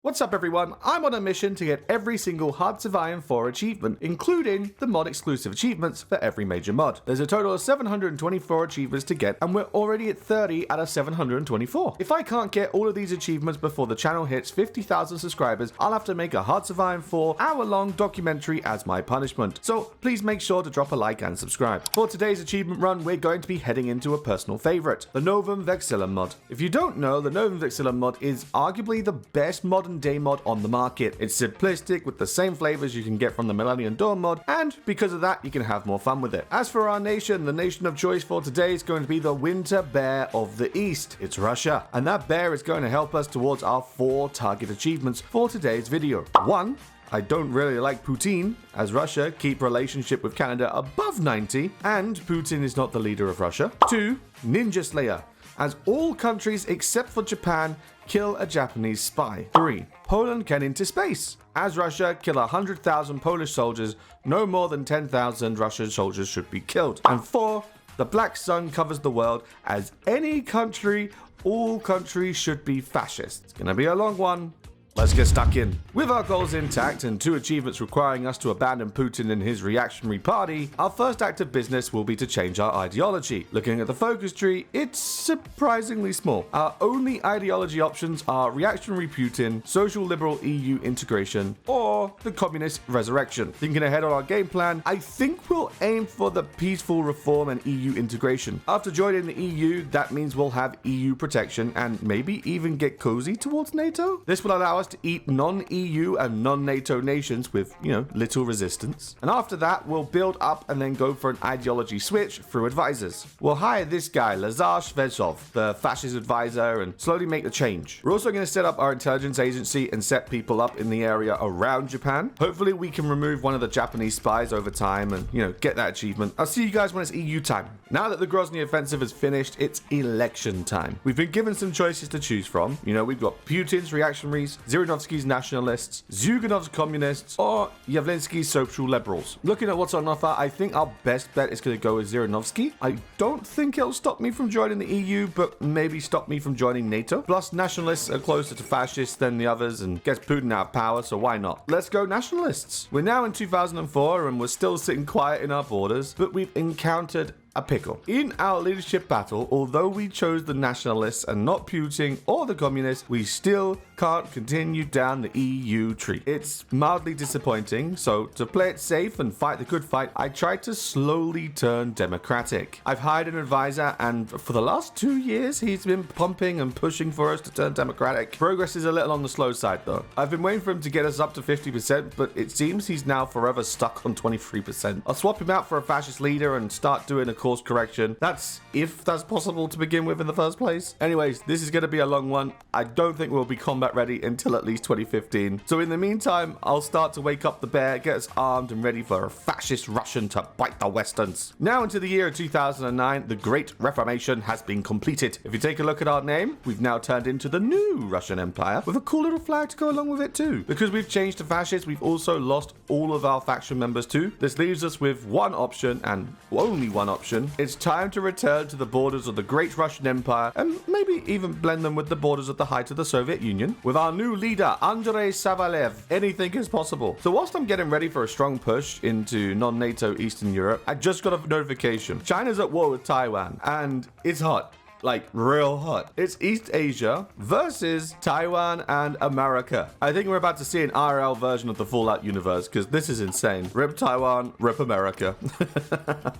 What's up everyone, I'm on a mission to get every single Hearts of Iron 4 achievement, including the mod exclusive achievements for every major mod. There's a total of 724 achievements to get and we're already at 30 out of 724. If I can't get all of these achievements before the channel hits 50,000 subscribers, I'll have to make a Hearts of Iron 4 hour-long documentary as my punishment. So please make sure to drop a like and subscribe. For today's achievement run, we're going to be heading into a personal favorite, the Novum Vexillum mod. If you don't know, the Novum Vexillum mod is arguably the best modern day mod on the market. It's simplistic with the same flavors you can get from the Millennium Dawn mod, and because of that you can have more fun with it. As for our nation, the nation of choice for today is going to be the Winter Bear of the East. It's Russia, and that bear is going to help us towards our 4 target achievements for today's video. 1. I don't really like Putin, as Russia keep relationship with Canada above 90, and Putin is not the leader of Russia. 2. Ninja Slayer, as all countries except for Japan kill a Japanese spy. 3. Poland can into space, as Russia kill 100,000 Polish soldiers, no more than 10,000 Russian soldiers should be killed. And 4. The Black Sun covers the world, as any country, all countries should be fascist. It's gonna be a long one. Let's get stuck in. With our goals intact and 2 achievements requiring us to abandon Putin and his reactionary party, our first act of business will be to change our ideology. Looking at the focus tree, it's surprisingly small. Our only ideology options are reactionary Putin, social liberal EU integration, or the communist resurrection. Thinking ahead on our game plan, I think we'll aim for the peaceful reform and EU integration. After joining the EU, that means we'll have EU protection and maybe even get cozy towards NATO. This will allow us to eat non-EU and non-NATO nations with, little resistance. And after that, we'll build up and then go for an ideology switch through advisors. We'll hire this guy, Lazar Shvezhov, the fascist advisor, and slowly make the change. We're also going to set up our intelligence agency and set people up in the area around Japan. Hopefully we can remove one of the Japanese spies over time and, get that achievement. I'll see you guys when it's EU time. Now that the Grozny offensive is finished, it's election time. We've been given some choices to choose from. We've got Putin's reactionaries, Zhirinovsky's nationalists, Zyuganov's communists, or Yavlinsky's social liberals. Looking at what's on offer, I think our best bet is going to go with Zhirinovsky. I don't think it'll stop me from joining the EU, but maybe stop me from joining NATO. Plus, nationalists are closer to fascists than the others and gets Putin out of power, so why not? Let's go nationalists. We're now in 2004 and we're still sitting quiet in our borders, but we've encountered a pickle. In our leadership battle, although we chose the nationalists and not Putin or the communists, we still can't continue down the EU tree. It's mildly disappointing, so to play it safe and fight the good fight, I tried to slowly turn democratic. I've hired an advisor, and for the last 2 years, he's been pumping and pushing for us to turn democratic. Progress is a little on the slow side though. I've been waiting for him to get us up to 50%, but it seems he's now forever stuck on 23%. I'll swap him out for a fascist leader and start doing a course correction. That's if that's possible to begin with in the first place. Anyways, this is going to be a long one. I don't think we'll be combat ready until at least 2015. So in the meantime, I'll start to wake up the bear, get us armed and ready for a fascist Russian to bite the Westerns. Now into the year of 2009, the Great Reformation has been completed. If you take a look at our name, we've now turned into the new Russian Empire with a cool little flag to go along with it too. Because we've changed to fascist, we've also lost all of our faction members too. This leaves us with one option and only one option. It's time to return to the borders of the Great Russian Empire and maybe even blend them with the borders at the height of the Soviet Union. With our new leader, Andrei Savalev, anything is possible. So whilst I'm getting ready for a strong push into non-NATO Eastern Europe, I just got a notification. China's at war with Taiwan and it's hot. Like real hot. It's East Asia versus Taiwan and America. I think we're about to see an IRL version of the Fallout universe because this is insane. Rip Taiwan, rip America.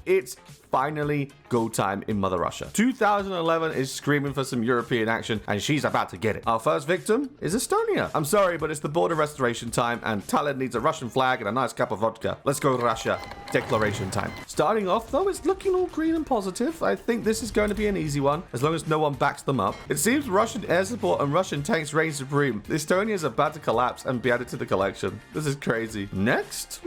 It's finally go time in Mother Russia. 2011 is screaming for some European action and she's about to get it. Our first victim is Estonia. I'm sorry, but it's the border restoration time and Tallinn needs a Russian flag and a nice cup of vodka. Let's go Russia. Declaration time. Starting off though, it's looking all green and positive. I think this is going to be an easy one, as long as no one backs them up. It seems Russian air support and Russian tanks reign supreme. Estonia is about to collapse and be added to the collection. This is crazy. Next?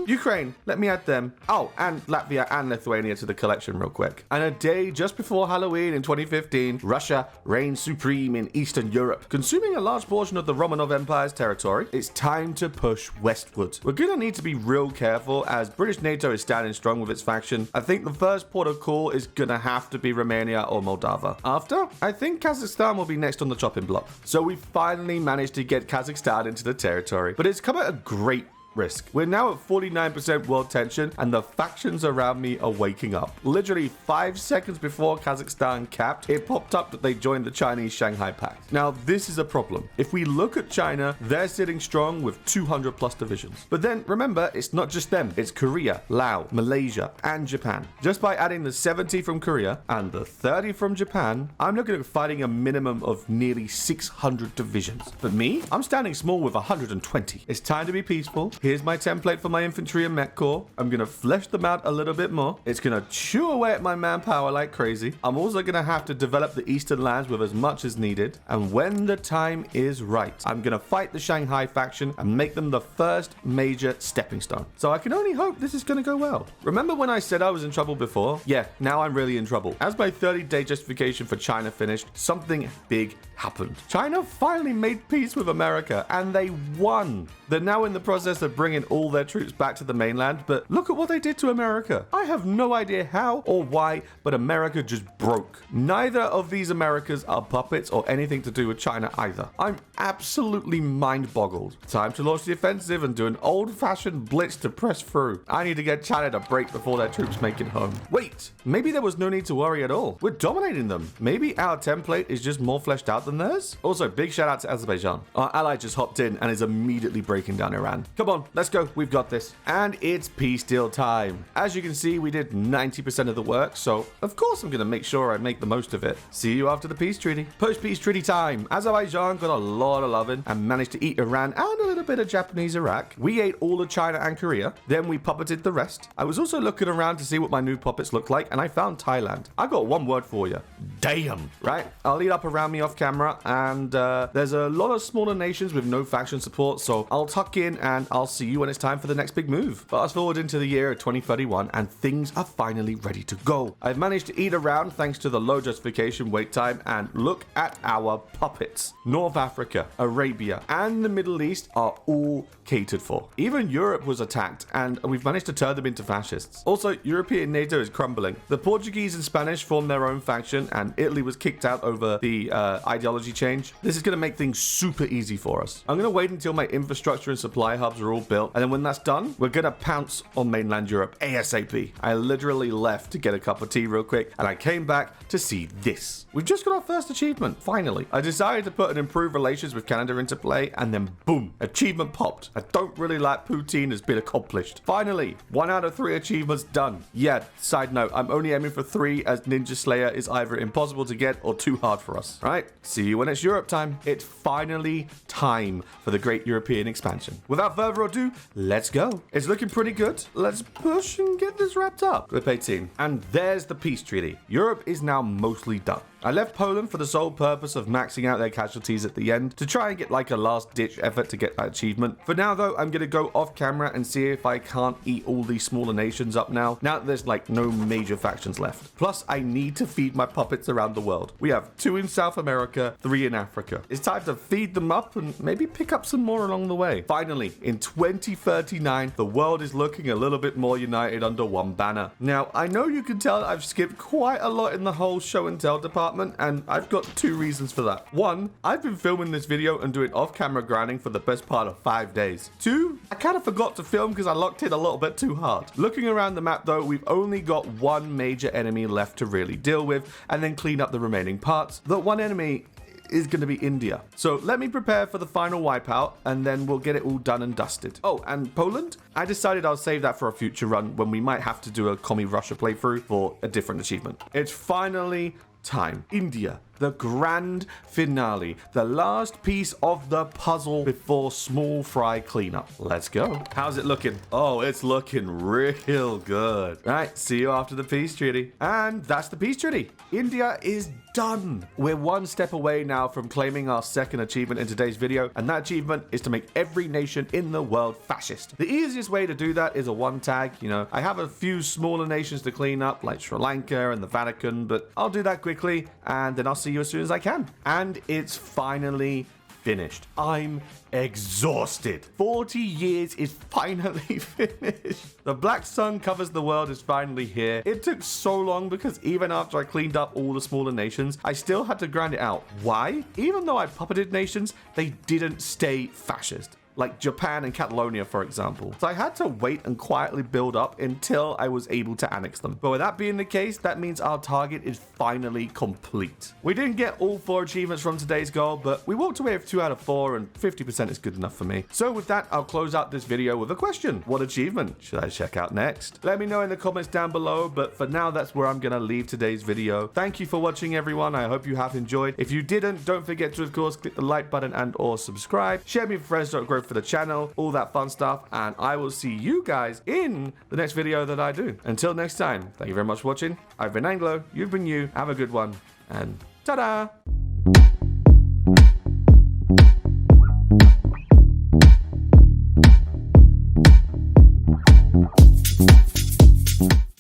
Ukraine, let me add them. Oh, and Latvia and Lithuania to the collection real quick. And a day just before Halloween in 2015, Russia reigned supreme in Eastern Europe, consuming a large portion of the Romanov Empire's territory. It's time to push westward. We're gonna need to be real careful as British NATO is standing strong with its faction. I think the first port of call is gonna have to be Romania or Moldova. After, I think Kazakhstan will be next on the chopping block. So we finally managed to get Kazakhstan into the territory, but it's come at a great risk. We're now at 49% world tension and the factions around me are waking up. Literally 5 seconds before Kazakhstan capped, it popped up that they joined the Chinese Shanghai Pact. Now this is a problem. If we look at China, they're sitting strong with 200 plus divisions. But then remember, it's not just them. It's Korea, Laos, Malaysia, and Japan. Just by adding the 70 from Korea and the 30 from Japan, I'm looking at fighting a minimum of nearly 600 divisions. For me, I'm standing small with 120. It's time to be peaceful. Here's my template for my infantry and mech corps. I'm going to flesh them out a little bit more. It's going to chew away at my manpower like crazy. I'm also going to have to develop the eastern lands with as much as needed. And when the time is right, I'm going to fight the Shanghai faction and make them the first major stepping stone. So I can only hope this is going to go well. Remember when I said I was in trouble before? Yeah, now I'm really in trouble. As my 30-day justification for China finished, something big happened. China finally made peace with America and they won. They're now in the process of bringing all their troops back to the mainland, but look at what they did to America. I have no idea how or why, but America just broke. Neither of these Americas are puppets or anything to do with China either. I'm absolutely mind-boggled. Time to launch the offensive and do an old-fashioned blitz to press through. I need to get China to break before their troops make it home. Wait, maybe there was no need to worry at all. We're dominating them. Maybe our template is just more fleshed out than theirs? Also, big shout out to Azerbaijan. Our ally just hopped in and is immediately breaking down Iran. Come on, let's go. We've got this. And it's peace deal time. As you can see, we did 90% of the work, so of course I'm going to make sure I make the most of it. See you after the peace treaty. Post-peace treaty time. Azerbaijan got a lot of loving and managed to eat Iran and a little bit of Japanese Iraq. We ate all of China and Korea. Then we puppeted the rest. I was also looking around to see what my new puppets look like, and I found Thailand. I got one word for you. Damn. Right? I'll lead up around me off camera, and there's a lot of smaller nations with no faction support, so I'll tuck in and I'll see you when it's time for the next big move. Fast forward into the year of 2031 and things are finally ready to go. I've managed to eat around thanks to the low justification wait time, and look at our puppets. North Africa, Arabia, and the Middle East are all catered for. Even Europe was attacked and we've managed to turn them into fascists. Also, European NATO is crumbling. The Portuguese and Spanish formed their own faction and Italy was kicked out over the ideology change. This is going to make things super easy for us. I'm going to wait until my infrastructure and supply hubs are all built, and then when that's done, we're going to pounce on mainland Europe ASAP. I literally left to get a cup of tea real quick and I came back to see this. We've just got our first achievement, finally. I decided to put an improved relations with Canada into play and then boom, achievement popped. I don't really like poutine has been accomplished. Finally, 1 out of 3 achievements done. Yeah, side note, I'm only aiming for 3 as Ninja Slayer is either impossible to get or too hard for us. Right? See you when it's Europe time. It's finally time for the great European expansion. Without further ado, let's go. It's looking pretty good. Let's push and get this wrapped up. Clip 18. And there's the peace treaty. Europe is now mostly done. I left Poland for the sole purpose of maxing out their casualties at the end to try and get like a last ditch effort to get that achievement. For now though, I'm going to go off camera and see if I can't eat all these smaller nations up now that there's like no major factions left. Plus, I need to feed my puppets around the world. We have 2 in South America, 3 in Africa. It's time to feed them up and maybe pick up some more along the way. Finally, in 2039, the world is looking a little bit more united under one banner. Now, I know you can tell I've skipped quite a lot in the whole show and tell department, and I've got 2 reasons for that. 1, I've been filming this video and doing off-camera grinding for the best part of 5 days. 2, I kind of forgot to film because I locked in a little bit too hard. Looking around the map though, we've only got 1 major enemy left to really deal with and then clean up the remaining parts. That 1 enemy is going to be India. So let me prepare for the final wipeout and then we'll get it all done and dusted. Oh, and Poland? I decided I'll save that for a future run when we might have to do a Commie Russia playthrough for a different achievement. It's finally time. India, the grand finale, the last piece of the puzzle before small fry cleanup. Let's go. How's it looking? Oh, it's looking real good. All right, see you after the peace treaty. And that's the peace treaty. India is done. We're one step away now from claiming our second achievement in today's video, and that achievement is to make every nation in the world fascist. The easiest way to do that is a one tag. You know, I have a few smaller nations to clean up, like Sri Lanka and the Vatican, but I'll do that quickly, and then I'll see you as soon as I can. And it's finally finished. I'm exhausted. 40 years is finally finished. The black sun covers the world is finally here. It took so long because even after I cleaned up all the smaller nations, I still had to grind it out. Why? Even though I puppeted nations, they didn't stay fascist. Like Japan and Catalonia, for example. So I had to wait and quietly build up until I was able to annex them. But with that being the case, that means our target is finally complete. We didn't get all 4 achievements from today's goal, but we walked away with 2 out of 4, and 50% is good enough for me. So with that, I'll close out this video with a question. What achievement should I check out next? Let me know in the comments down below, but for now, that's where I'm gonna leave today's video. Thank you for watching, everyone. I hope you have enjoyed. If you didn't, don't forget to, of course, click the like button and or subscribe. Share me with friends, don't grow for the channel, all that fun stuff, and I will see you guys in the next video that I do. Until next time, thank you very much for watching. I've been Anglo, you've been you, have a good one, and ta-da!